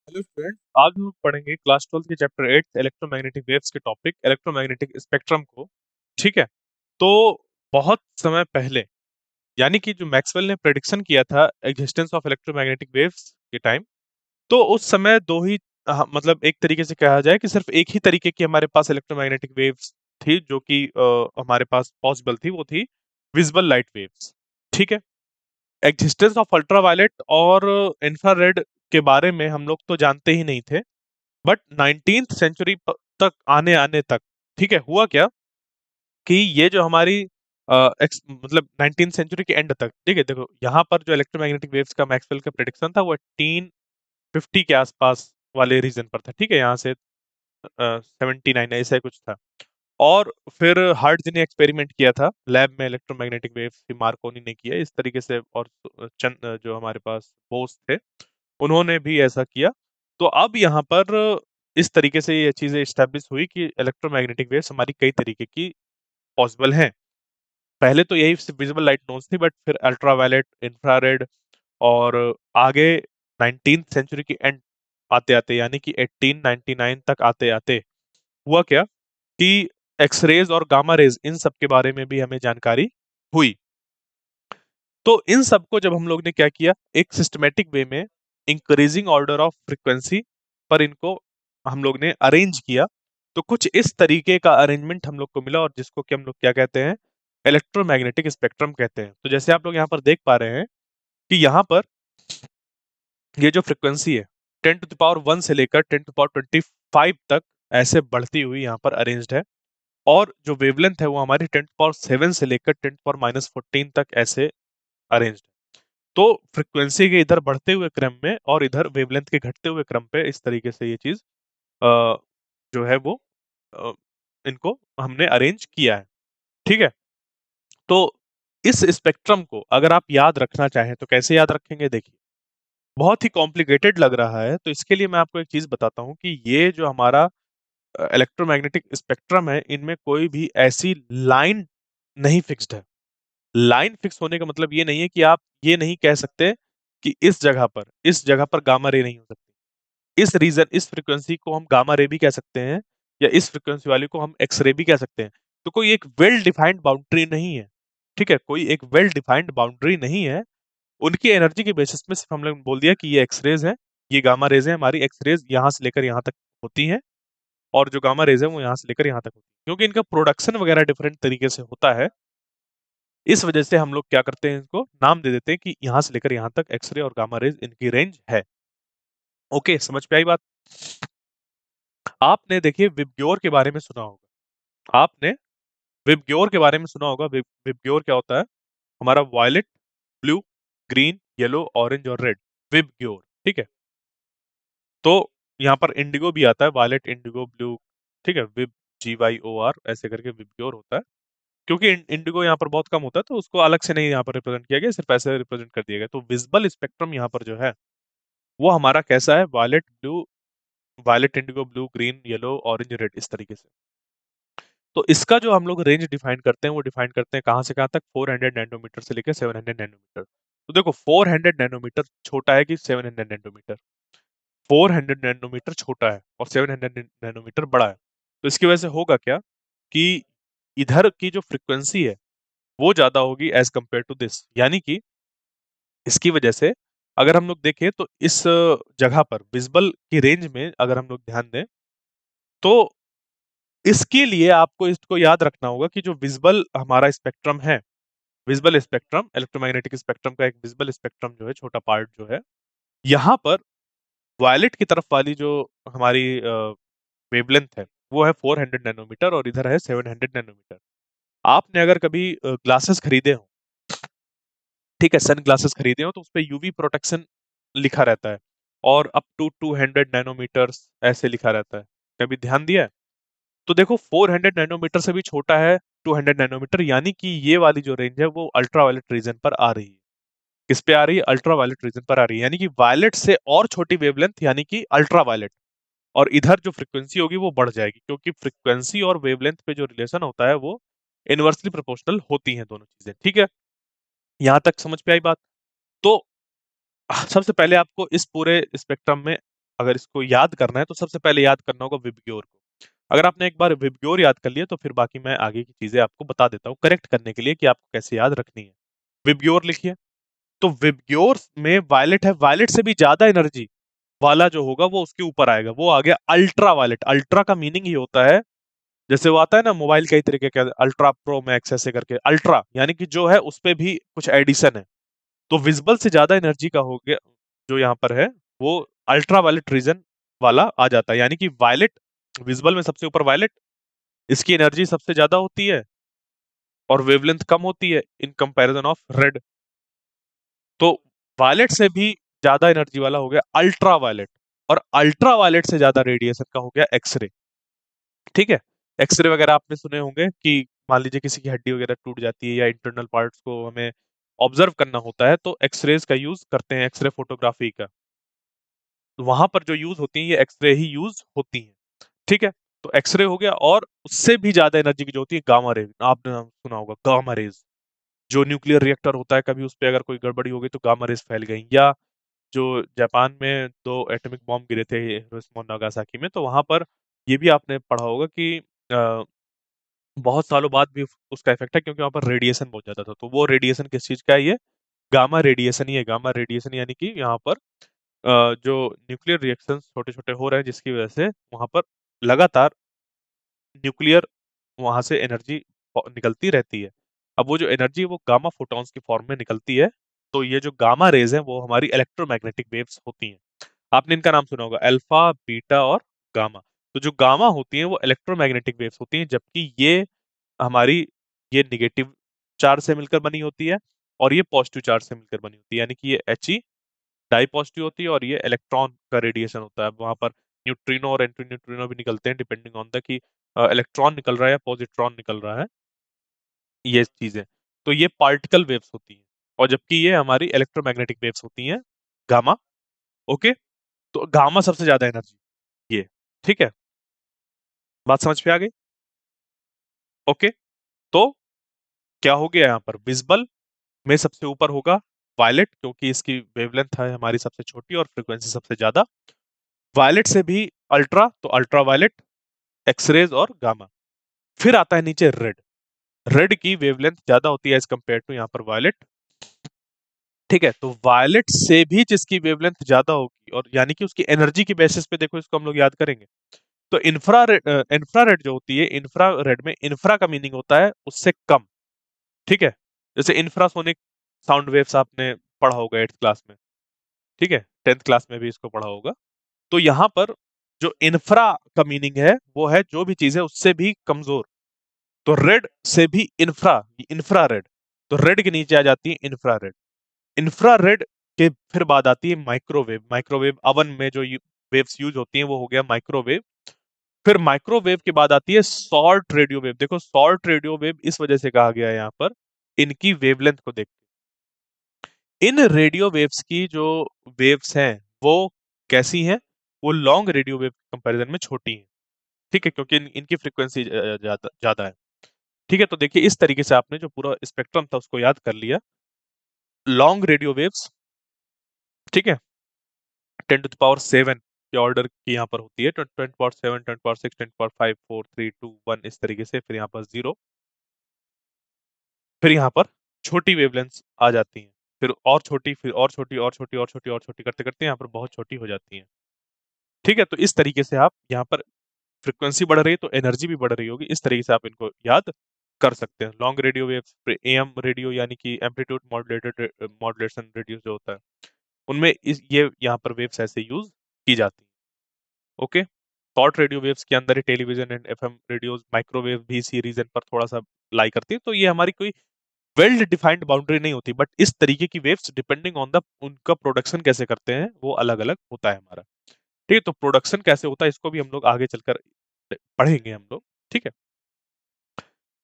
Hello student, आज हम लोग पढ़ेंगे क्लास 12 के चैप्टर 8 इलेक्ट्रोमैग्नेटिक वेव्स के टॉपिक इलेक्ट्रोमैग्नेटिक स्पेक्ट्रम को। ठीक है। तो बहुत समय पहले, यानी कि जो मैक्सवेल ने प्रेडिक्शन किया था एग्जिस्टेंस ऑफ इलेक्ट्रोमैग्नेटिक वेव्स के टाइम, तो उस समय दो ही मतलब एक तरीके से कहा जाए कि सिर्फ एक ही तरीके की हमारे पास इलेक्ट्रोमैग्नेटिक वेव्स थी जो कि हमारे पास पॉसिबल थी, वो थी विजिबल लाइट वेव्स। ठीक है। एग्जिस्टेंस ऑफ अल्ट्रावायलेट और इंफ्रारेड के बारे में हम लोग तो जानते ही नहीं थे, बट 19th सेंचुरी तक आने आने तक, ठीक है, हुआ क्या कि ये जो हमारी मतलब 19th सेंचुरी के एंड तक, ठीक है, देखो यहाँ पर जो इलेक्ट्रोमैग्नेटिक वेव्स का मैक्सवेल का प्रेडिक्शन था वो 1850 के आसपास वाले रीजन पर था। ठीक है, यहाँ से 79 ऐसा कुछ था। और फिर हार्ट्ज ने एक्सपेरिमेंट किया था लैब में इलेक्ट्रोमैग्नेटिक वेव्स, मार्कोनी ने किया इस तरीके से, और चंद जो हमारे पास बोस थे उन्होंने भी ऐसा किया। तो अब यहाँ पर इस तरीके से ये चीजें इस्टेब्लिश हुई कि इलेक्ट्रोमैग्नेटिक वेव्स हमारी कई तरीके की पॉसिबल हैं। पहले तो यही सिर्फ विजिबल लाइट नोन्स थी, बट फिर अल्ट्रावायलेट, इंफ्रारेड, और आगे 19th सेंचुरी की एंड आते आते, यानी कि 1899 तक आते आते हुआ क्या कि एक्सरेज और गामा रेज, इन सब के बारे में भी हमें जानकारी हुई। तो इन सबको जब हम लोग ने क्या किया, एक सिस्टमेटिक वे में इंक्रीजिंग ऑर्डर ऑफ फ्रीक्वेंसी पर इनको हम लोग ने अरेंज किया, तो कुछ इस तरीके का अरेंजमेंट हम लोग को मिला, और जिसको कि हम लोग क्या कहते हैं, इलेक्ट्रोमैग्नेटिक स्पेक्ट्रम कहते हैं। तो जैसे आप लोग यहाँ पर देख पा रहे हैं कि यहाँ पर ये जो फ्रीक्वेंसी है 10⁻1 से लेकर 10⁻25 तक ऐसे बढ़ती हुई यहाँ पर अरेंज्ड है, और जो वेवलेंथ है वो हमारी 10⁻7 से लेकर 10⁻14 तक ऐसे अरेंज्ड। तो फ्रीक्वेंसी के इधर बढ़ते हुए क्रम में और इधर वेवलेंथ के घटते हुए क्रम पे इस तरीके से ये चीज जो है वो अ, इनको हमने अरेंज किया है। ठीक है। तो इस स्पेक्ट्रम को अगर आप याद रखना चाहें तो कैसे याद रखेंगे, देखिए, बहुत ही कॉम्प्लिकेटेड लग रहा है, तो इसके लिए मैं आपको एक चीज बताता हूँ कि ये जो हमारा इलेक्ट्रोमैग्नेटिक स्पेक्ट्रम है, इनमें कोई भी ऐसी लाइन नहीं फिक्स्ड है। लाइन फिक्स होने का मतलब ये नहीं है कि आप ये नहीं कह सकते कि इस जगह पर गामा रे नहीं हो सकती, इस रीजन, इस फ्रीक्वेंसी को हम गामा रे भी कह सकते हैं, या इस फ्रीक्वेंसी वाले को हम एक्स रे भी कह सकते हैं। तो कोई एक वेल डिफाइंड बाउंड्री नहीं है। ठीक है, कोई एक वेल डिफाइंड बाउंड्री नहीं है। उनकी एनर्जी के बेसिस में सिर्फ हम लोग बोल दिया कि ये एक्स रेज है, ये गामा रेज है। हमारी एक्स रेज यहाँ से लेकर यहाँ तक होती हैं, और जो गामा रेज है वो यहाँ से लेकर यहाँ तक होती है। क्योंकि इनका प्रोडक्शन वगैरह डिफरेंट तरीके से होता है, इस वजह से हम लोग क्या करते हैं, इनको नाम दे देते हैं कि यहाँ से लेकर यहाँ तक एक्सरे और गामा रेज इनकी रेंज है। ओके, समझ पे आई बात। आपने देखिए विबग्योर के बारे में सुना होगा। आपने विबग्योर के बारे में सुना होगा। विबग्योर क्या होता है? हमारा violet, blue, green, yellow, orange और रेड, विबग्योर। ठीक है। तो यहाँ पर इंडिगो भी आता है, वायलेट, इंडिगो, ब्लू। ठीक है, विब, GYOR ऐसे करके विबग्योर होता है। क्योंकि इंडिगो यहाँ पर बहुत कम होता है, तो उसको अलग से नहीं यहाँ पर रिप्रेजेंट किया गया, सिर्फ ऐसे रिप्रेजेंट कर दिया गया। तो विजिबल स्पेक्ट्रम यहाँ पर जो है वो हमारा कैसा है, violet, blue, violet, indigo, blue, green, yellow, orange, red, इस तरीके से। तो इसका जो हम लोग रेंज डिफाइन करते हैं वो डिफाइन करते हैं कहाँ से कहाँ तक, 400 नैनोमीटर से लेकर 700 नैनोमीटर। तो देखो 400 नैनोमीटर छोटा है कि 700 नैनोमीटर? 400 नैनोमीटर छोटा है और 700 नैनोमीटर बड़ा है। तो इसकी वजह से होगा क्या कि इधर की जो फ्रीक्वेंसी है वो ज्यादा होगी एज कंपेयर टू दिस, यानी कि इसकी वजह से अगर हम लोग देखें तो इस जगह पर विजिबल की रेंज में अगर हम लोग ध्यान दें, तो इसके लिए आपको इसको याद रखना होगा कि जो विजिबल हमारा स्पेक्ट्रम है, विजिबल स्पेक्ट्रम, इलेक्ट्रोमैग्नेटिक स्पेक्ट्रम का एक विजिबल स्पेक्ट्रम जो है, छोटा पार्ट जो है, यहाँ पर वायलेट की तरफ वाली जो हमारी वेवलेंथ है वो है 400 नैनोमीटर, और इधर है 700 नैनोमीटर। आपने अगर कभी ग्लासेस खरीदे हो, ठीक है, सन ग्लासेस खरीदे हो, तो उस पे यूवी प्रोटेक्शन लिखा रहता है, और अप टू 200 नैनोमीटर्स ऐसे लिखा रहता है। कभी ध्यान दिया है? तो देखो 400 नैनोमीटर से भी छोटा है 200 नैनोमीटर, यानी कि ये वाली जो रेंज है वो अल्ट्रावायलेट रीजन पर आ रही है। किस पे आ रही है? अल्ट्रावायलेट रीजन पर आ रही है, यानी कि वायलेट से और छोटी वेवलेंथ, यानी कि अल्ट्रावायलेट। और इधर जो फ्रीक्वेंसी होगी वो बढ़ जाएगी, क्योंकि फ्रीक्वेंसी और वेवलेंथ पे जो रिलेशन होता है वो इनवर्सली प्रोपोर्शनल होती हैं दोनों चीजें। ठीक है, यहां तक समझ पे आई बात? तो सबसे पहले आपको इस पूरे स्पेक्ट्रम में अगर इसको याद करना है तो सबसे पहले याद करना होगा विबग्योर को। अगर आपने एक बार विबग्योर याद कर लिया तो फिर बाकी मैं आगे की चीजें आपको बता देता हूँ करेक्ट करने के लिए कि आपको कैसे याद रखनी है। विबग्योर लिखिए। तो विबग्योर में वायलेट है, वायलेट से भी ज्यादा एनर्जी वाला जो होगा वो उसके ऊपर आएगा, वो आ गया अल्ट्रा वायलेट। अल्ट्रा का मीनिंग ही होता है, जैसे वो आता है ना मोबाइल कई तरीके के, अल्ट्रा प्रो मैक्स ऐसे करके, अल्ट्रा यानी कि जो है उस पे भी कुछ एडिशन है। तो विजिबल से ज्यादा एनर्जी का हो गया जो यहाँ पर है, वो अल्ट्रा वायलेट रीजन वाला आ जाता है। यानी कि वायलेट, विजिबल में सबसे ऊपर वायलेट, इसकी एनर्जी सबसे ज्यादा होती है और वेवलेंथ कम होती है इन कंपैरिजन ऑफ रेड। तो वायलेट से भी ज्यादा एनर्जी वाला हो गया अल्ट्रा वायलेट, और अल्ट्रा वायलेट से ज्यादा रेडिएशन का हो गया एक्सरे। ठीक है। एक्सरे वगैरह आपने सुने होंगे कि मान लीजिए किसी की हड्डी वगैरह टूट जाती है या इंटरनल पार्ट्स को हमें ऑब्जर्व करना होता है तो एक्सरेज का यूज करते हैं, एक्सरे फोटोग्राफी का। तो वहां पर जो यूज होती है ये एक्सरे ही यूज होती है। ठीक है। तो एक्सरे हो गया, और उससे भी ज्यादा एनर्जी की जो होती है गामा रेज, आपने नाम सुना होगा गामा रेज। जो न्यूक्लियर रिएक्टर होता है, कभी उस पर अगर कोई गड़बड़ी हो गई तो गामा रेज फैल गई। या जो जापान में दो एटॉमिक बॉम्ब गिरे थे हिरोशिमा और नागासाकी में, तो वहां पर ये भी आपने पढ़ा होगा कि बहुत सालों बाद भी उसका इफेक्ट है, क्योंकि वहां पर रेडिएशन बहुत ज्यादा था। तो वो रेडिएशन किस चीज का है? ये गामा रेडिएशन ही है। गामा रेडिएशन यानी कि यहाँ पर जो न्यूक्लियर रिएक्शन छोटे छोटे हो रहे हैं, जिसकी वजह से वहां पर लगातार न्यूक्लियर वहां से एनर्जी निकलती रहती है। अब वो जो एनर्जी वो गामा फोटॉन्स की फॉर्म में निकलती है। तो ये जो गामा रेज है वो हमारी इलेक्ट्रोमैग्नेटिक वेव्स होती हैं। आपने इनका नाम सुना होगा, अल्फा, बीटा और गामा। तो जो गामा होती है वो इलेक्ट्रोमैग्नेटिक वेव्स होती हैं, जबकि हमारी ये निगेटिव चार्ज से मिलकर बनी होती है और ये पॉजिटिव चार्ज से मिलकर बनी होती है। यानी कि ये He डाई पॉजिटिव होती है और ये इलेक्ट्रॉन का रेडिएशन होता है। वहां पर न्यूट्रिनो और एंटी न्यूट्रिनो भी निकलते हैं, डिपेंडिंग ऑन द कि इलेक्ट्रॉन निकल रहा है या पॉजिट्रॉन निकल रहा है, ये चीजें। तो ये पार्टिकल वेव्स होती हैं, और जबकि ये हमारी इलेक्ट्रोमैग्नेटिक वेव्स होती हैं, गामा। ओके। तो गामा सबसे ज्यादा एनर्जी ये। ठीक है, बात समझ पे आ गई? ओके। तो क्या हो गया यहाँ पर? विजिबल में सबसे ऊपर होगा वायलेट, क्योंकि इसकी वेवलेंथ है हमारी सबसे छोटी और फ्रीक्वेंसी सबसे ज्यादा। वायलेट से भी अल्ट्रा, तो अल्ट्रा वायलेट, एक्सरेज और गामा। फिर आता है नीचे रेड। रेड की वेवलेंथ ज्यादा होती है एज कंपेयर टू यहाँ पर वायलेट। ठीक है। तो वायलेट से भी जिसकी वेवलेंथ ज्यादा होगी, और यानी कि उसकी एनर्जी की बेसिस पे देखो इसको हम लोग याद करेंगे, तो इंफ्रारेड, इंफ्रारेड जो होती है, इंफ्रारेड में इंफ्रा का मीनिंग होता है उससे कम। ठीक है। जैसे इंफ्रासोनिक साउंड वेव्स आपने पढ़ा होगा 8th क्लास में। ठीक है, 10th क्लास में भी इसको पढ़ा होगा। तो यहाँ पर जो इंफ्रा का मीनिंग है वो है जो भी चीज है उससे भी कमजोर। तो रेड से भी इंफ्रा, इंफ्रारेड। तो रेड के नीचे आ जाती है इंफ्रारेड। इंफ्रारेड के फिर बाद आती है माइक्रोवेव। माइक्रोवेव अवन में जो वेव्स यूज होती हैं वो हो गया माइक्रोवेव। फिर माइक्रोवेव के बाद आती है शॉर्ट रेडियो वेव। देखो शॉर्ट रेडियो वेव इस वजह से कहा गया है यहाँ पर, इनकी वेवलेंथ को देख। इन रेडियो वेव्स की जो वेव्स हैं वो कैसी हैं? वो लॉन्ग रेडियो वेव कंपैरिजन में छोटी हैं। ठीक है, क्योंकि इनकी फ्रीक्वेंसी ज्यादा ज्यादा है। ठीक है। तो देखिए इस तरीके से आपने जो पूरा स्पेक्ट्रम था उसको याद कर लिया। लॉन्ग रेडियो वेव्स, ठीक है, 10⁻⁷ के ऑर्डर की यहाँ पर होती है। 10⁻⁷, 10⁻⁶, 10⁻⁵, 4, 3, 2, 1 इस तरीके से। फिर यहाँ पर 0। फिर यहाँ पर छोटी वेवलेंथ आ जाती हैं, फिर और छोटी, फिर और छोटी, और छोटी, और छोटी, और छोटी करते करते यहाँ पर बहुत छोटी हो जाती हैं। ठीक है। तो इस तरीके से आप यहाँ पर फ्रिक्वेंसी बढ़ रही है तो एनर्जी भी बढ़ रही होगी, इस तरीके से आप इनको याद कर सकते हैं। Long radio waves, am radio यानी कि एम्पलीट्यूड मॉड्यूलेटेड मॉड्यूलेशन रेडियो जो होता है, उनमें ये यहाँ पर वेव्स ऐसे यूज की जाती हैं। ओके। शॉर्ट रेडियो वेव्स के अंदर ही television and FM radios, microwave भी इसी रीजन पर थोड़ा सा लाई करती है। तो ये हमारी कोई वेल डिफाइंड बाउंड्री नहीं होती, बट इस तरीके की वेव्स डिपेंडिंग ऑन द उनका प्रोडक्शन कैसे करते हैं वो अलग अलग होता है हमारा। ठीक है। तो प्रोडक्शन कैसे होता है इसको भी हम लोग आगे चलकर पढ़ेंगे हम लोग। ठीक है।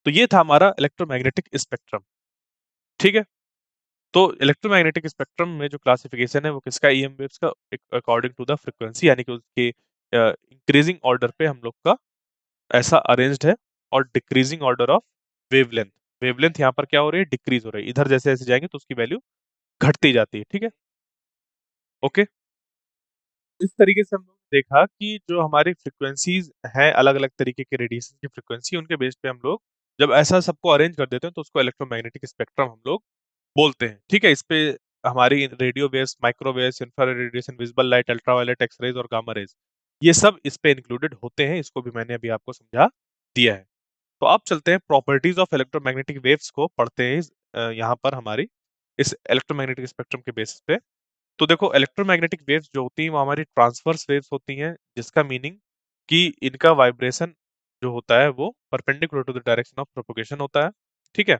तो ये था हमारा इलेक्ट्रोमैग्नेटिक स्पेक्ट्रम। ठीक है। तो इलेक्ट्रोमैग्नेटिक स्पेक्ट्रम में जो क्लासिफिकेशन है वो किसका? ईएम वेव्स का, अकॉर्डिंग टू द फ्रीक्वेंसी, यानी कि उसके इंक्रीजिंग ऑर्डर पे हम लोग का ऐसा अरेंज्ड है, और decreasing order of wavelength. Wavelength यहाँ पर क्या हो रही है? डिक्रीज हो रही है। इधर जैसे जैसे जाएंगे तो उसकी वैल्यू घटती जाती है। ठीक है। ओके। इस तरीके से हम लोग ने देखा कि जो हमारी फ्रीक्वेंसीज हैं, अलग-अलग तरीके के रेडिएशन की फ्रीक्वेंसी, उनके बेस पे हम लोग जब ऐसा सबको अरेंज कर देते हैं तो उसको इलेक्ट्रोमैग्नेटिक स्पेक्ट्रम हम लोग बोलते हैं। ठीक है? इस पे हमारी radio waves, microwaves, infrared radiation, visible light, ultraviolet, x-rays और गामा रेज़, ये सब इस पे इंक्लूडेड होते हैं। इसको भी मैंने अभी आपको समझा दिया है। तो अब चलते हैं प्रॉपर्टीज ऑफ इलेक्ट्रोमैग्नेटिक वेव्स को पढ़ते हैं यहाँ पर हमारी इस इलेक्ट्रोमैग्नेटिक स्पेक्ट्रम के बेसिस पे। तो देखो, इलेक्ट्रोमैग्नेटिक वेव्स जो होती हैं वो हमारी ट्रांसवर्स वेव्स होती हैं, जिसका मीनिंग कि इनका वाइब्रेशन जो होता है वो perpendicular to the direction of propagation होता है। ठीक है?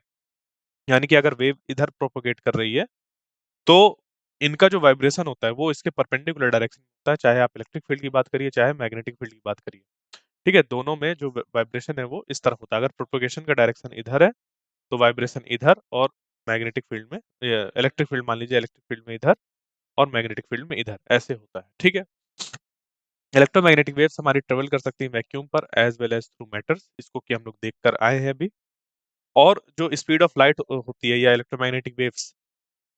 यानी कि अगर वेव इधर प्रोपगेट कर रही है तो इनका जो वाइब्रेशन होता है वो इसके परपेंडिकुलर डायरेक्शन में होता है, चाहे आप इलेक्ट्रिक फील्ड की बात करिए चाहे मैग्नेटिक फील्ड की बात करिए। ठीक है? दोनों में जो वाइब्रेशन है वो इस तरफ होता है। अगर प्रोपगेशन का डायरेक्शन इधर है तो वाइब्रेशन इधर, और मैग्नेटिक फील्ड में, इलेक्ट्रिक फील्ड मान लीजिए, इलेक्ट्रिक फील्ड में इधर और मैग्नेटिक फील्ड में इधर, ऐसे होता है। ठीक है? इलेक्ट्रोमैग्नेटिक वेव्स हमारी ट्रेवल कर सकती है वैक्यूम पर as well as through matters, इसको कि हम लोग देख कर आए हैं अभी। और जो स्पीड ऑफ लाइट होती है या इलेक्ट्रोमैग्नेटिक वेव्स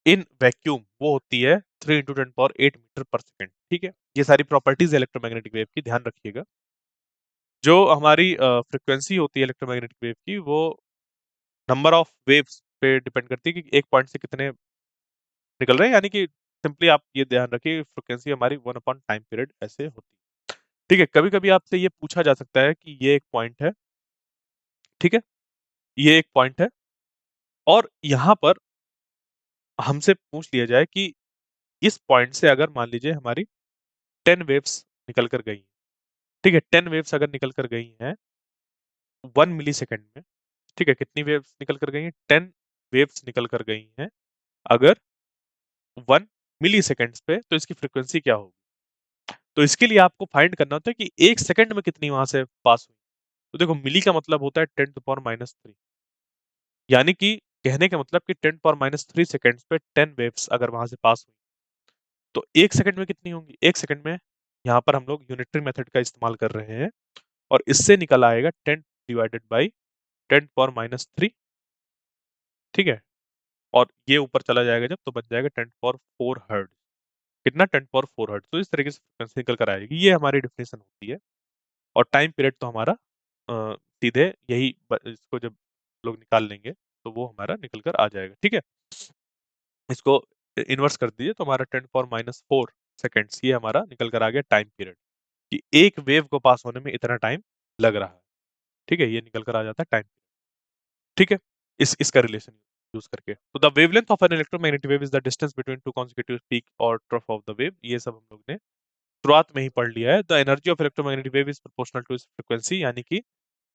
इन वैक्यूम, वो होती है 3 × 10⁸ मीटर पर सेकंड। ठीक है? ये सारी प्रॉपर्टीज है इलेक्ट्रोमैग्नेटिक वेव की, ध्यान रखिएगा। जो हमारी फ्रीक्वेंसी होती है इलेक्ट्रोमैग्नेटिक वेव की, वो नंबर ऑफ वेव्स पे डिपेंड करती है कि एक पॉइंट से कितने निकल रहे हैं। यानी कि सिंपली आप ये ध्यान रखिए, फ्रीक्वेंसी हमारी 1 अपॉन टाइम पीरियड ऐसे होती है। ठीक है? कभी-कभी आपसे ये पूछा जा सकता है कि ये एक पॉइंट है, ठीक है? ये एक पॉइंट है और यहाँ पर हमसे पूछ लिया जाए कि इस पॉइंट से अगर मान लीजिए हमारी 10 वेव्स निकल कर गई, ठीक है? 10 वेव्स अगर निकल कर गई हैं 1 मिलीसेकंड में, ठीक है? कितनी वेव्स निकल कर गई हैं? 10 वेव्स निकल कर गई हैं अगर 1 मिलीसेकंड्स पे, तो इसकी फ्रीक्वेंसी क्या होगी? तो इसके लिए आपको फाइंड करना होता है कि 1 सेकंड में कितनी वहां से पास हुई। तो देखो, मिली का मतलब होता है 10⁻³ यानी कि कहने का मतलब कि 10⁻³ सेकंड्स पे 10 वेव्स अगर वहां से पास हुई तो 1 सेकंड में कितनी होंगी? 1 सेकंड में यहाँ पर हम लोग यूनिटरी मेथड का इस्तेमाल कर रहे हैं और इससे निकल आएगा 10 डिवाइडेड बाई 10⁻³ ठीक है? और ये ऊपर चला जाएगा जब, तो बन जाएगा 10⁴ हर्ट्ज। कितना? 10⁴ हर्ट्ज। तो इस तरीके से फ्रीक्वेंसी निकल कर आएगी। ये हमारी डेफिनेशन होती है। और टाइम पीरियड तो हमारा सीधे यही इसको जब लोग निकाल लेंगे तो वो हमारा निकल कर आ जाएगा। ठीक है? इसको इन्वर्स कर दीजिए तो हमारा 10⁻⁴ सेकेंड्स ये हमारा निकल कर आ गया टाइम पीरियड, कि एक वेव को पास होने में इतना टाइम लग रहा है। ठीक है? ये निकल कर आ जाता है टाइम। ठीक है? इसका रिलेशन यूज करके। तो the wavelength of an electromagnetic wave is the distance between two consecutive peak और ट्रफ ऑफ द वेव। ये सब हम लोग ने शुरुआत में ही पढ़ लिया है। The energy of electromagnetic wave is proportional to its frequency, यानी कि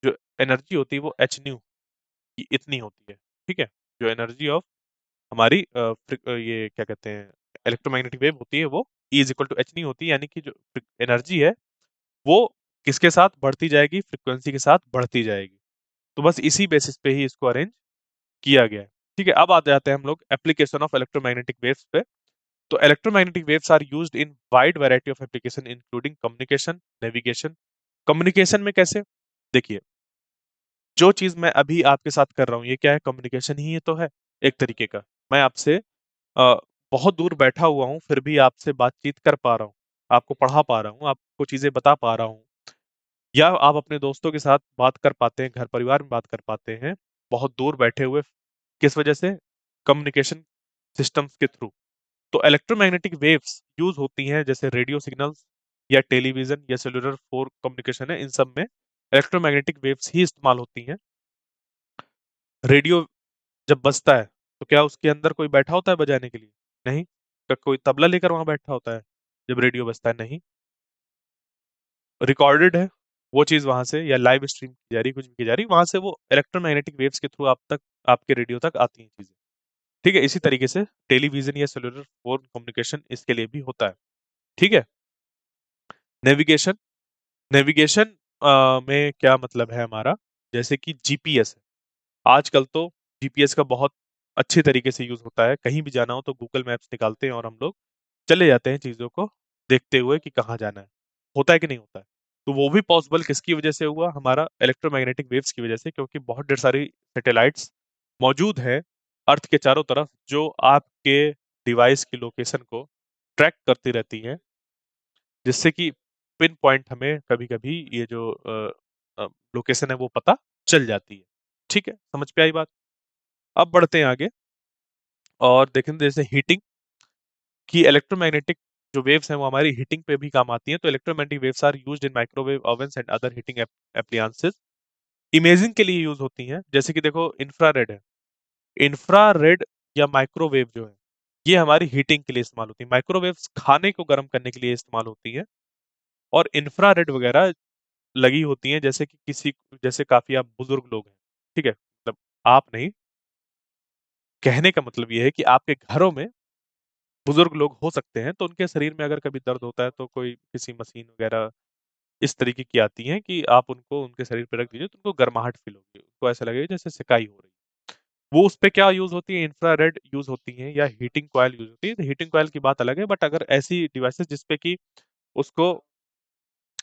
जो एनर्जी होती है वो एच न्यू की इतनी होती है। ठीक है? जो एनर्जी ऑफ हमारी ये क्या कहते हैं, इलेक्ट्रोमैग्नेटिक वेव होती है वो E is equal to H nu होती है, यानी कि जो एनर्जी है वो किसके साथ बढ़ती जाएगी? फ्रीक्वेंसी के साथ बढ़ती जाएगी। तो बस इसी बेसिस पे ही इसको अरेंज किया गया है। ठीक है? अब आ जाते हैं हम लोग एप्लीकेशन ऑफ इलेक्ट्रोमैग्नेटिक वेव्स पे। तो electromagnetic waves are used in wide variety of application including communication, navigation. Communication में कैसे? देखिए, जो चीज मैं अभी आपके साथ कर रहा हूँ ये क्या है? कम्युनिकेशन ही तो है एक तरीके का। मैं आपसे बहुत दूर बैठा हुआ हूँ फिर भी आपसे बातचीत कर पा रहा हूँ, आपको पढ़ा पा रहा हूँ, आपको चीजें बता पा रहा हूँ, या आप अपने दोस्तों के साथ बात कर पाते हैं, घर परिवार में बात कर पाते हैं, बहुत दूर बैठे हुए। किस वजह से? कम्युनिकेशन सिस्टम्स के थ्रू। तो इलेक्ट्रोमैग्नेटिक वेव्स यूज होती हैं जैसे रेडियो सिग्नल्स या टेलीविजन या सेलुलर फोन कम्युनिकेशन है, इन सब में इलेक्ट्रोमैग्नेटिक वेव्स ही इस्तेमाल होती हैं। रेडियो जब बजता है तो क्या उसके अंदर कोई बैठा होता है बजाने के लिए? नहीं। क्या कोई तबला लेकर वहां बैठा होता है जब रेडियो बजता है? नहीं। रिकॉर्डेड है वो चीज वहां से, या लाइव स्ट्रीम की जा रही, कुछ भी की जा रही, वहां से वो इलेक्ट्रोमैग्नेटिक वेव्स के थ्रू आप तक, आपके रेडियो तक आती हैं चीजें। ठीक है? इसी तरीके से टेलीविजन या सेलुलर फोन कम्युनिकेशन इसके लिए भी होता है। ठीक है? नेविगेशन। नेविगेशन में क्या मतलब है हमारा? जैसे कि जीपीएस है। आजकल तो जीपीएस का बहुत अच्छे तरीके से यूज होता है। कहीं भी जाना हो तो गूगल मैप्स निकालते हैं और हम लोग चले जाते हैं चीजों को देखते हुए कि कहाँ जाना है। होता है कि नहीं होता है? तो वो भी पॉसिबल किसकी वजह से हुआ? हमारा इलेक्ट्रोमैग्नेटिक वेव्स की वजह से, क्योंकि बहुत ढेर सारी सैटेलाइट्स मौजूद है अर्थ के चारों तरफ जो आपके डिवाइस की लोकेशन को ट्रैक करती रहती हैं। जिससे कि पिन पॉइंट हमें कभी-कभी ये जो लोकेशन है वो पता चल जाती है। ठीक है, समझ पे आई बात? अब बढ़ते हैं आगे और देखेंगे जैसे हीटिंग कि इलेक्ट्रोमैग्नेटिक जो वेव्स हैं वो हमारी हीटिंग पे भी काम आती हैं। तो electromagnetic waves are used in microwave ovens and other heating appliances. Imaging के लिए यूज होती हैं, जैसे कि देखो इंफ्रारेड है। इंफ्रारेड या माइक्रोवेव जो है, ये हमारी हीटिंग के लिए इस्तेमाल होती है। माइक्रोवेव्स खाने को गर्म करने के लिए इस्तेमाल होती हैं और इंफ्रारेड वगैरह लगी होती हैं जैसे कि जैसे काफी आप बुजुर्ग लोग हैं, ठीक है? मतलब आप नहीं, कहने का मतलब ये है कि आपके घरों में बुजुर्ग लोग हो सकते हैं, तो उनके शरीर में अगर कभी दर्द होता है तो कोई किसी मशीन वगैरह इस तरीके की आती हैं कि आप उनको उनके शरीर पे रख दीजिए तो उनको गर्माहट फील होगी, उनको ऐसा लगेगा जैसे सिकाई हो रही है। वो उस पे क्या यूज होती है, इंफ्रारेड यूज होती है या हीटिंग कॉइल यूज होती है। तो हीटिंग कॉइल की बात अलग है, बट अगर ऐसी डिवाइसेस जिसपे कि उसको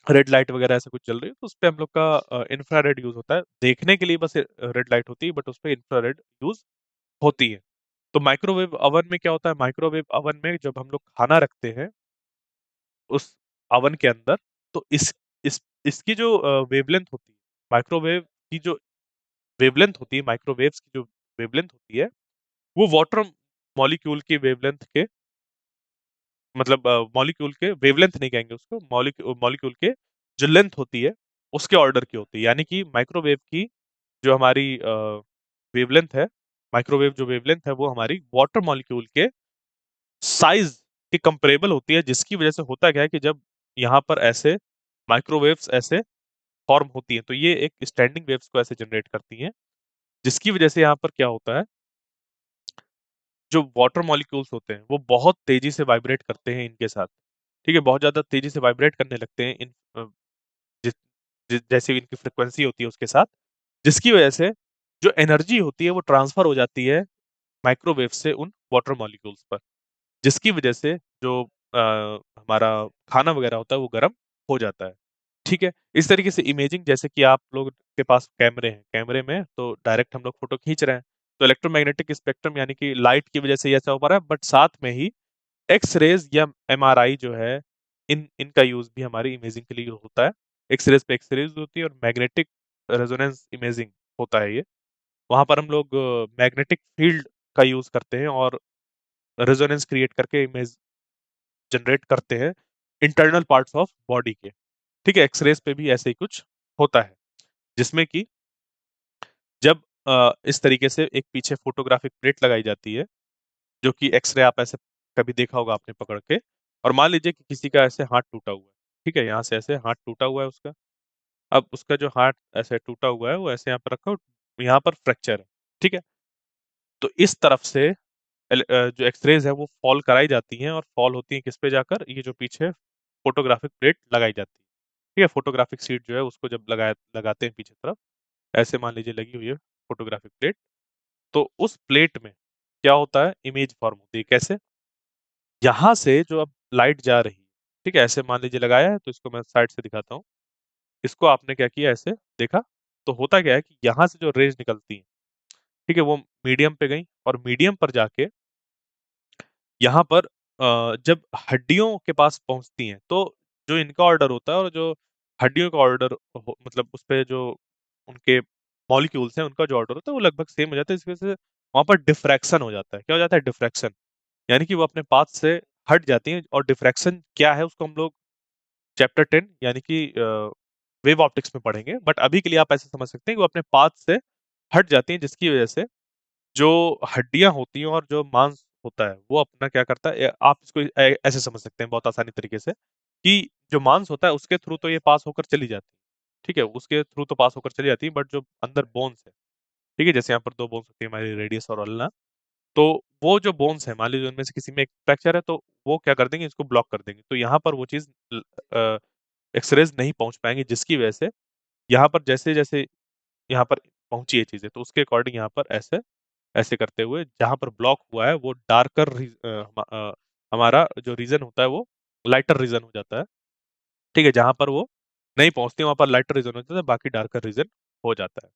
रेड लाइट वगैरह ऐसा कुछ चल रही है तो उस पे हम लोग का इंफ्रारेड यूज होता है। देखने के लिए बस रेड लाइट होती है, बट उस पे इंफ्रारेड यूज होती है। तो माइक्रोवेव ओवन में क्या होता है, माइक्रोवेव ओवन में जब हम लोग खाना रखते हैं उस ओवन के अंदर, तो इस इसकी जो वेवलेंथ होती है, माइक्रोवेव की जो वेवलेंथ होती है, माइक्रोवेव्स की जो वेवलेंथ होती है, वो वाटर मॉलिक्यूल की वेवलेंथ के मतलब मॉलिक्यूल के वेवलेंथ नहीं कहेंगे उसको, मॉलिक्यूल के जो लेंथ होती है उसके ऑर्डर की होती है। यानी कि माइक्रोवेव की जो हमारी वेवलेंथ है, माइक्रोवेव जो वेवलेंथ है वो हमारी वाटर मॉलिक्यूल के साइज के कंपेरेबल होती है। जिसकी वजह से होता क्या है कि जब यहाँ पर ऐसे माइक्रोवेव्स ऐसे फॉर्म होती हैं तो ये एक स्टैंडिंग वेव्स को ऐसे जनरेट करती हैं, जिसकी वजह से यहाँ पर क्या होता है, जो वाटर मॉलिक्यूल्स होते हैं वो बहुत तेजी से वाइब्रेट करते हैं इनके साथ। ठीक है, बहुत ज्यादा तेजी से वाइब्रेट करने लगते हैं जिस जैसे इनकी फ्रिक्वेंसी होती है उसके साथ, जिसकी वजह से जो एनर्जी होती है वो ट्रांसफर हो जाती है माइक्रोवेव से उन वाटर मॉलिक्यूल्स पर, जिसकी वजह से जो हमारा खाना वगैरह होता है वो गर्म हो जाता है। ठीक है, इस तरीके से इमेजिंग, जैसे कि आप लोग के पास कैमरे हैं, कैमरे में तो डायरेक्ट हम लोग फोटो खींच रहे हैं, तो इलेक्ट्रोमैग्नेटिक स्पेक्ट्रम यानी कि लाइट की वजह से ये ऐसा हो पा रहा है, बट साथ में ही एक्स रेज या एमआरआई जो है, इनका यूज भी हमारी इमेजिंग के लिए होता है। एक्स रेज पे एक्स रेज होती है और मैग्नेटिक रेजोनेंस इमेजिंग होता है ये। वहां पर हम लोग मैग्नेटिक फील्ड का यूज करते हैं और रेजोनेंस क्रिएट करके इमेज जनरेट करते हैं इंटरनल पार्ट्स ऑफ बॉडी के। ठीक है, एक्सरेज पे भी ऐसे ही कुछ होता है, जिसमें कि जब इस तरीके से एक पीछे फोटोग्राफिक प्लेट लगाई जाती है, जो कि एक्सरे आप ऐसे कभी देखा होगा आपने पकड़ के, और मान लीजिए कि किसी का ऐसे हाथ टूटा हुआ है, ठीक है, यहाँ से ऐसे हाथ टूटा हुआ है उसका। अब उसका जो हाथ ऐसे टूटा हुआ है वो ऐसे यहाँ पर रखा हो, यहाँ पर फ्रैक्चर है, ठीक है। तो इस तरफ से जो एक्सरेज है वो फॉल कराई जाती हैं और फॉल होती है किस पे जाकर, ये जो पीछे फोटोग्राफिक प्लेट लगाई जाती है। ठीक है, फोटोग्राफिक शीट जो है उसको जब लगाते हैं पीछे तरफ, ऐसे मान लीजिए लगी हुई है फोटोग्राफिक प्लेट, तो उस प्लेट में क्या होता है, इमेज फॉर्म होती है। कैसे, यहाँ से जो अब लाइट जा रही है, ठीक है, ऐसे मान लीजिए लगाया है, तो इसको मैं साइड से दिखाता हूँ। इसको आपने क्या किया, ऐसे देखा, तो होता क्या है कि यहाँ से जो रेज निकलती है, ठीक है, वो मीडियम पे गई और मीडियम पर जाके यहाँ पर जब हड्डियों के पास पहुंचती हैं, तो जो इनका ऑर्डर होता है और जो हड्डियों का ऑर्डर मतलब उस पे जो उनके मॉलिक्यूल्स हैं उनका जो ऑर्डर होता है वो लगभग सेम हो जाता है। इस वजह से वहां पर डिफ्रैक्शन हो जाता है। क्या हो जाता है, डिफ्रैक्शन, यानी कि वो अपने पाथ से हट जाती हैं। और डिफ्रैक्शन क्या है उसको हम लोग चैप्टर 10 यानी कि वेव ऑप्टिक्स में पढ़ेंगे, बट अभी के लिए आप ऐसे समझ सकते हैं कि वो अपने पाथ से हट जाती हैं, जिसकी वजह से जो हड्डियां होती हैं और जो मांस होता है वो अपना क्या करता है, आप इसको ऐसे समझ सकते हैं बहुत आसानी तरीके से, कि जो मांस होता है उसके थ्रू तो ये पास होकर चली जाती है, ठीक है, उसके थ्रू तो पास होकर चली जाती है, बट जो अंदर बोन्स है, ठीक है, जैसे यहाँ पर दो बोन्स होती है हमारी, रेडियस और अल्ना, तो वो जो बोन्स है, मान लीजिए उनमें से किसी में एक फ्रैक्चर है, तो वो क्या कर देंगे, इसको ब्लॉक कर देंगे, तो यहाँ पर वो चीज एक्सरेज नहीं पहुंच पाएंगे, जिसकी वजह से यहाँ पर जैसे जैसे यहाँ पर पहुंची ये चीजें, तो उसके अकॉर्डिंग यहाँ पर ऐसे ऐसे करते हुए जहां पर ब्लॉक हुआ है वो डार्कर हमारा जो रीजन होता है वो लाइटर रीजन हो जाता है। ठीक है, जहां पर वो नहीं पहुंचती वहां पर लाइटर रीजन हो जाता है, बाकी डार्कर रीजन हो जाता है।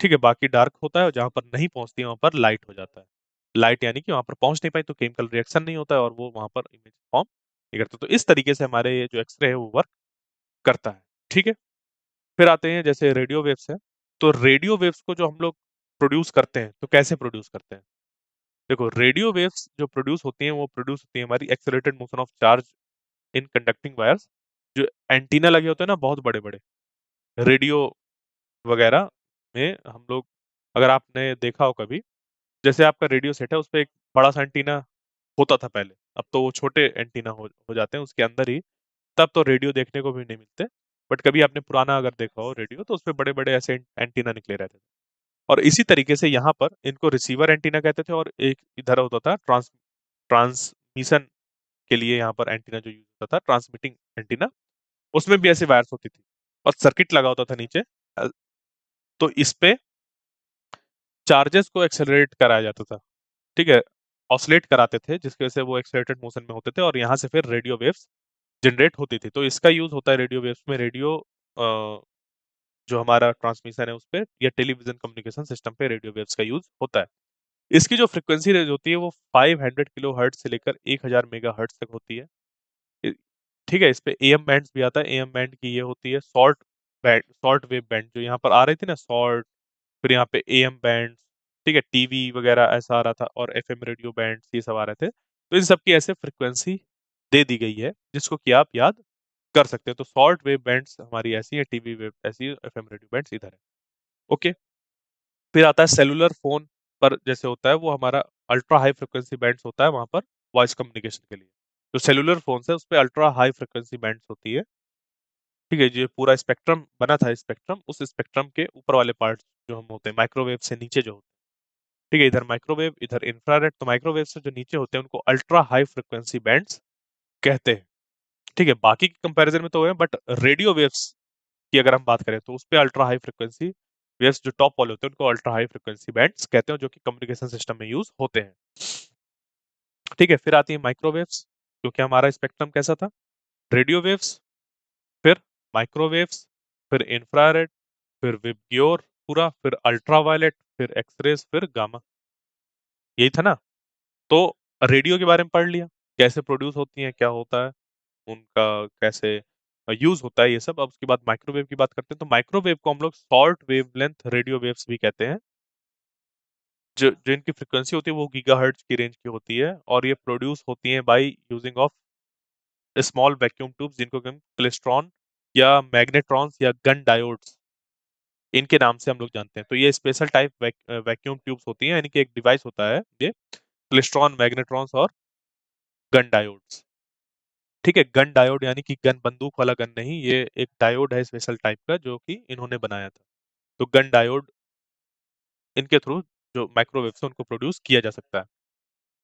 ठीक है, बाकी डार्क होता है और जहां पर नहीं पहुंचती वहां पर लाइट हो जाता है। लाइट यानी कि वहां पर पहुंच नहीं पाई तो केमिकल रिएक्शन नहीं होता है और वो वहां पर इमेज फॉर्म नहीं करता। तो इस तरीके से हमारे ये जो एक्सरे है वो वर्क करता है, ठीक है। फिर आते हैं जैसे रेडियो वेव्स है, तो रेडियो वेव्स को जो हम लोग प्रोड्यूस करते हैं तो कैसे प्रोड्यूस करते हैं? देखो, रेडियो वेव्स जो प्रोड्यूस होती हैं वो प्रोड्यूस होती है हमारी accelerated motion of charge in conducting wires. जो एंटीना लगे होते हैं ना बहुत बड़े बड़े रेडियो वगैरह में, हम लोग, अगर आपने देखा हो कभी, जैसे आपका रेडियो सेट है उस पे एक बड़ा सा एंटीना होता था पहले, अब तो वो छोटे एंटीना हो जाते हैं उसके अंदर ही। तब तो रेडियो देखने को भी नहीं मिलते, बट कभी आपने पुराना अगर देखा हो रेडियो तो उसपे बड़े बड़े ऐसे एंटीना निकले रहते थे। और इसी तरीके से यहाँ पर इनको रिसीवर एंटीना कहते थे, और एक इधर होता था ट्रांसमिशन के लिए यहाँ पर एंटीना जो यूज होता था, ट्रांसमिटिंग एंटीना, उसमें भी ऐसी वायर्स होती थी और सर्किट लगा होता था नीचे। अ, तो इस पे चार्जेस को एक्सेलरेट कराया जाता था, ठीक है, ऑसिलेट कराते थे, जिसकी वजह से वो एक्सेलरेटेड मोशन में होते थे और यहाँ से फिर रेडियो वेव्स जनरेट होती थी। तो इसका यूज होता है रेडियो वेव्स में, रेडियो जो हमारा ट्रांसमिशन है उस पे, या टेलीविजन कम्युनिकेशन सिस्टम पे रेडियो वेव्स का यूज होता है। इसकी जो फ्रीक्वेंसी रेंज होती है वो 500 किलो हर्ट्ज से लेकर 1000 मेगा हर्ट्ज तक होती है। इ- ठीक है, इस पे एएम बैंड्स भी आता है। एएम बैंड की ये होती है short band, short wave band, जो यहाँ पर आ रही थी ना शॉर्ट, फिर यहाँ पे एएम बैंड, ठीक है, टीवी वगैरह ऐसा आ रहा था, और एफएम रेडियो बैंड ये सब आ रहे थे। तो इन सब की ऐसे फ्रीक्वेंसी दे दी गई है जिसको कि आप याद कर सकते हैं। तो शॉर्ट वेव बैंड्स हमारी ऐसी है, टीवी वेव ऐसी है, एफएम रेडियो बैंड्स इधर है। ओके। फिर आता है सेलुलर फोन पर जैसे होता है वो हमारा अल्ट्रा हाई फ्रिक्वेंसी बैंड्स होता है वहां पर वॉइस कम्युनिकेशन के लिए। जो सेलुलर फोन है उस पर अल्ट्रा हाई फ्रिक्वेंसी बैंड्स होती है, ठीक है। जो पूरा स्पेक्ट्रम बना था, स्पेक्ट्रम, उस स्पेक्ट्रम के ऊपर वाले पार्ट जो हम होते हैं माइक्रोवेव से नीचे जो होते हैं, ठीक है, इधर माइक्रोवेव इधर इंफ्रारेड, तो माइक्रोवेव से जो नीचे होते हैं उनको अल्ट्रा हाई फ्रिक्वेंसी बैंड्स कहते हैं, ठीक है। बाकी के कंपैरिजन में तो है, बट रेडियो वेव्स की अगर हम बात करें तो उस पे अल्ट्रा हाई फ्रिक्वेंसी वेव्स जो टॉप वाले होते हैं उनको अल्ट्रा हाई फ्रिक्वेंसी बैंड्स कहते हैं, जो कि कम्युनिकेशन सिस्टम में यूज होते हैं, ठीक है। फिर आती है माइक्रोवेव्स, क्योंकि हमारा स्पेक्ट्रम कैसा था, रेडियो वेव्स, फिर माइक्रोवेव्स, फिर इंफ्रारेड, फिर विबग्योर पूरा, फिर अल्ट्रावायलेट, फिर एक्सरेज, फिर गामा, यही था ना। तो रेडियो के बारे में पढ़ लिया, कैसे प्रोड्यूस होती हैं, क्या होता है उनका, कैसे यूज होता है ये सब। अब उसके बाद माइक्रोवेव की बात करते हैं, तो माइक्रोवेव को हम लोग शॉर्ट वेवलेंथ रेडियो वेव्स भी कहते हैं। जो जो इनकी फ्रिक्वेंसी होती है वो गीगाहर्ट्ज की रेंज की होती है, और ये प्रोड्यूस होती हैं by using of small vacuum tubes, जिनको कि हम क्लेस्ट्रॉन या मैग्नेट्रॉन्स या गन डायोड्स इनके नाम से हम लोग जानते हैं। तो ये स्पेशल टाइप वैक्यूम ट्यूब्स होती हैं, यानी कि एक डिवाइस होता है ये, क्लेस्ट्रॉन, मैग्नेट्रॉन्स और गन डायोड्स, ठीक है। गन डायोड यानी कि गन, बंदूक वाला गन नहीं, ये एक डायोड है स्पेशल टाइप का जो कि इन्होंने बनाया था। तो गन डायोड, इनके थ्रू जो माइक्रोवेव से उनको प्रोड्यूस किया जा सकता है।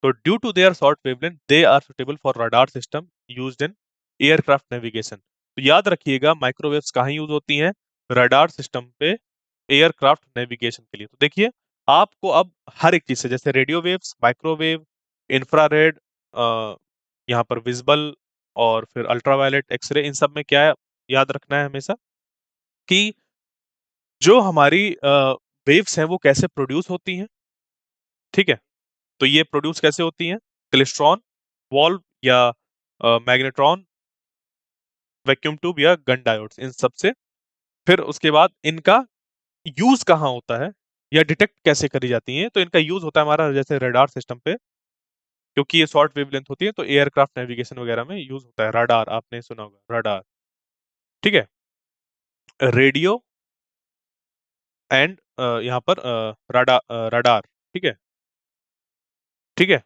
तो due to their short wavelength they are suitable for radar system used in aircraft navigation. तो याद रखिएगा माइक्रोवेव्स कहाँ यूज होती हैं, रडार सिस्टम पे, एयरक्राफ्ट नेविगेशन के लिए। तो देखिए, आपको अब हर एक चीज से, जैसे रेडियो वेव्स, माइक्रोवेव, इंफ्रारेड, यहाँ पर विजिबल, और फिर अल्ट्रावायलेट, एक्सरे, इन सब में क्या याद रखना है हमेशा, कि जो हमारी वेव्स हैं वो कैसे प्रोड्यूस होती हैं, ठीक है। तो ये प्रोड्यूस कैसे होती हैं, क्लेस्ट्रॉन, वॉल्व या मैग्नेट्रॉन, वैक्यूम ट्यूब या गन डायोड्स, इन सब से। फिर उसके बाद इनका यूज कहाँ होता है या डिटेक्ट कैसे करी जाती हैं, तो इनका यूज होता है हमारा जैसे रडार सिस्टम पे, क्योंकि ये शॉर्ट वेवलेंथ होती है, तो एयरक्राफ्ट नेविगेशन वगैरह में यूज होता है रडार, आपने सुना होगा रडार, ठीक है। रेडियो एंड यहाँ पर रडार, ठीक है, ठीक है।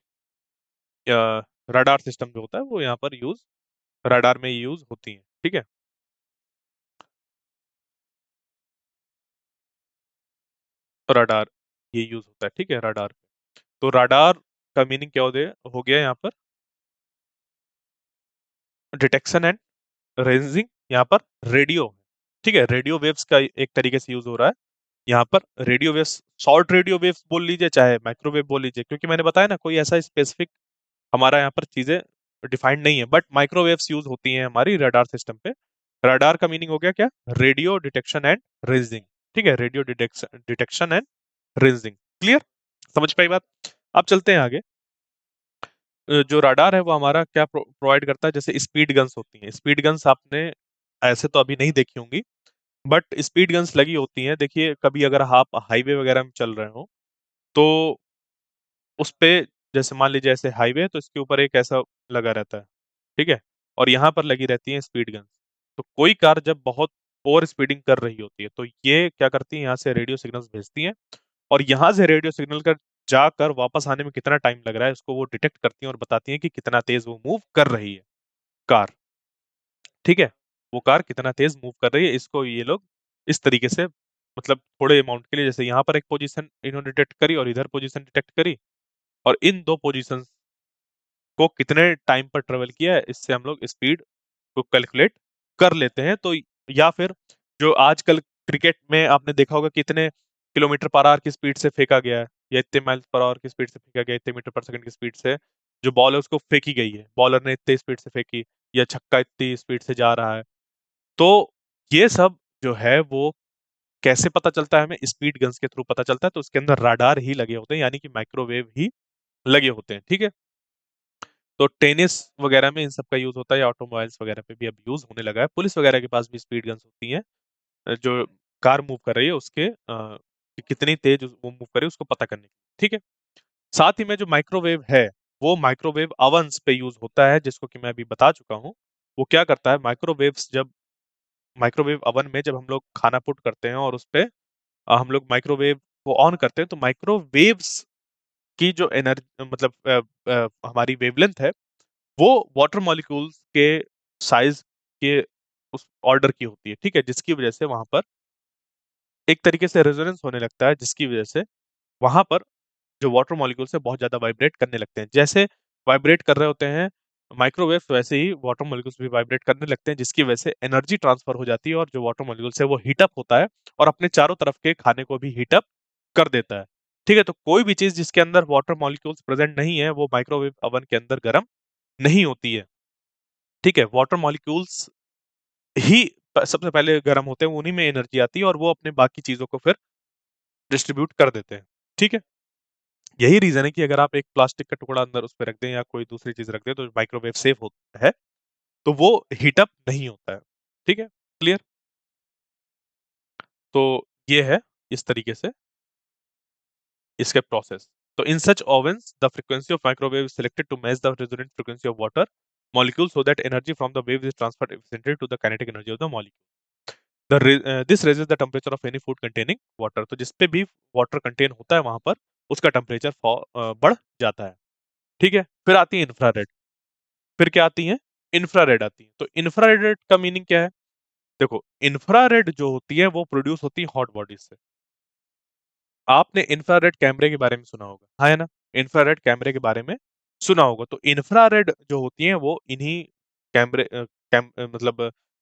रडार सिस्टम जो होता है वो यहाँ पर यूज, रडार में यूज होती है, ठीक है। रडार ये यूज होता है, ठीक है, रडार। तो रडार का मीनिंग क्या हो गया यहाँ पर, डिटेक्शन एंड रेंजिंग, यहाँ पर रेडियो, ठीक है, रेडियो वेव्स का एक तरीके से यूज हो रहा है यहाँ पर। Radio waves, short radio waves बोल लीजिए चाहे माइक्रोवेव बोल लीजिए, क्योंकि मैंने बताया ना कोई ऐसा स्पेसिफिक हमारा यहाँ पर चीजें डिफाइंड नहीं है, बट माइक्रोवेव्स यूज होती हैं हमारी रडार सिस्टम पे। रडार का मीनिंग हो गया क्या, रेडियो डिटेक्शन एंड रेंजिंग, ठीक है, radio detection detection and ranging, clear, समझ पाई बात। अब चलते हैं आगे। जो राडार है वो हमारा क्या प्रोवाइड करता है, जैसे स्पीड गन्स होती हैं। स्पीड गन्स आपने ऐसे तो अभी नहीं देखी होंगी, बट स्पीड गन्स लगी होती हैं। देखिए कभी अगर आप हाईवे वगैरह में चल रहे हो तो उस पे, जैसे मान लीजिए ऐसे हाईवे है तो इसके ऊपर एक ऐसा लगा रहता है, ठीक है, और यहाँ पर लगी रहती है स्पीड गन्स। तो कोई कार जब बहुत ओवर स्पीडिंग कर रही होती है तो ये क्या करती है, यहाँ से रेडियो सिग्नल्स भेजती हैं, और यहाँ से रेडियो सिग्नल कर जाकर वापस आने में कितना टाइम लग रहा है उसको वो डिटेक्ट करती हैं और बताती हैं कि कितना तेज वो मूव कर रही है कार। ठीक है, वो कार कितना तेज मूव कर रही है, इसको ये लोग इस तरीके से, मतलब थोड़े अमाउंट के लिए, जैसे यहाँ पर एक पोजीशन इन्होंने डिटेक्ट करी और इधर पोजीशन डिटेक्ट करी, और इन दो पोजीशंस को कितने टाइम पर ट्रेवल किया है, इससे हम लोग स्पीड को कैलकुलेट कर लेते हैं। तो या फिर जो आजकल क्रिकेट में आपने देखा होगा कितने किलोमीटर पर आवर की स्पीड से फेंका गया है, या इतने माइल पर आवर की स्पीड से फेंका गया, इतने मीटर पर सेकंड की स्पीड से जो बॉल है उसको फेंकी गई है, बॉलर ने इतनी स्पीड से फेंकी, या छक्का इतनी स्पीड से जा रहा है। तो ये सब जो है वो कैसे पता चलता है हमें, स्पीड गन्स के थ्रू पता चलता है। तो उसके अंदर राडार ही लगे होते हैं, यानी कि माइक्रोवेव ही लगे होते हैं। ठीक है, तो टेनिस वगैरह में इन सब का यूज होता है, या ऑटोमोबाइल्स वगैरह पे भी अब यूज होने लगा है। पुलिस वगैरह के पास भी स्पीड गन्स होती हैं, जो कार मूव कर रही है उसके कि कितनी तेज वो मूव कर रही है उसको पता करने के लिए। ठीक है, साथ ही में जो माइक्रोवेव है वो माइक्रोवेव अवन्स पे यूज होता है, जिसको कि मैं अभी बता चुका हूँ। वो क्या करता है, माइक्रोवेव्स जब माइक्रोवेव अवन में जब हम लोग खाना पुट करते हैं और उस पे हम लोग माइक्रोवेव को ऑन करते हैं, तो माइक्रोवेव्स की जो एनर्जी, मतलब हमारी वेवलेंथ है, वो वाटर मॉलिक्यूल्स के साइज के उस ऑर्डर की होती है। ठीक है, जिसकी वजह से वहां पर एक तरीके से रेजोनेंस होने लगता है, जिसकी वजह से वहां पर जो वाटर मॉलिक्यूल्स है बहुत ज्यादा वाइब्रेट करने लगते हैं। जैसे वाइब्रेट कर रहे होते हैं माइक्रोवेव्स, वैसे ही वाटर मॉलिक्यूल्स भी वाइब्रेट करने लगते हैं, जिसकी वजह से एनर्जी ट्रांसफर हो जाती है, और जो वाटर मॉलिक्यूल्स है वो हीटअप होता है और अपने चारों तरफ के खाने को भी हीटअप कर देता है। ठीक है, तो कोई भी चीज जिसके अंदर वाटर मॉलिक्यूल्स प्रेजेंट नहीं है वो माइक्रोवेव अवन के अंदर गर्म नहीं होती है। ठीक है, वाटर मॉलिक्यूल्स ही सबसे पहले गर्म होते हैं, उन्हीं में एनर्जी आती है और वो अपने बाकी चीजों को फिर डिस्ट्रीब्यूट कर देते हैं। ठीक है, यही रीजन है कि अगर आप एक प्लास्टिक का टुकड़ा अंदर उस पर रख दें या कोई दूसरी चीज रख दें तो माइक्रोवेव सेफ होता है, तो वो हीटअप नहीं होता है। ठीक है, क्लियर? तो ये है इस तरीके से इसके प्रोसेस। तो इन सच ovens the frequency of microwave is selected to match the resonant frequency of water molecule so that energy from the wave is transferred efficiently to the kinetic energy of the molecule. This raises the temperature of any food containing water. तो जिस पे भी water contain होता है वहां पर उसका temperature बढ़ जाता है। ठीक है, फिर आती है इंफ्रारेड। फिर क्या आती है, इंफ्रारेड आती है। तो इंफ्रारेड का मीनिंग क्या है, देखो इंफ्रारेड जो होती है वो प्रोड्यूस होती है हॉट बॉडीज से। आपने इंफ्रारेड कैमरे के बारे में सुना होगा, हाँ है ना, इंफ्रारेड कैमरे के बारे में सुना होगा। तो इंफ्रारेड जो होती हैं वो इन्हीं कैमरे मतलब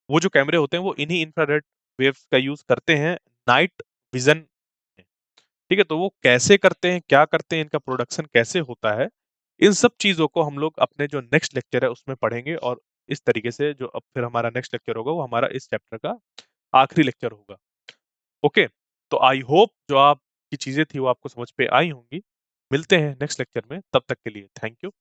वो जो कैमरे होते हैं वो इन्हीं इंफ्रारेड वेव्स का यूज करते हैं नाइट विजन में। ठीक है, तो वो कैसे करते हैं, क्या करते हैं, इनका प्रोडक्शन कैसे होता है, इन सब चीजों को हम लोग अपने जो नेक्स्ट लेक्चर है उसमें पढ़ेंगे। और इस तरीके से जो अब फिर हमारा नेक्स्ट लेक्चर होगा वो हमारा इस चैप्टर का आखिरी लेक्चर होगा। ओके, तो आई होप जो आपकी चीजें थी वो आपको समझ पे आई होंगी। मिलते हैं नेक्स्ट लेक्चर में, तब तक के लिए थैंक यू।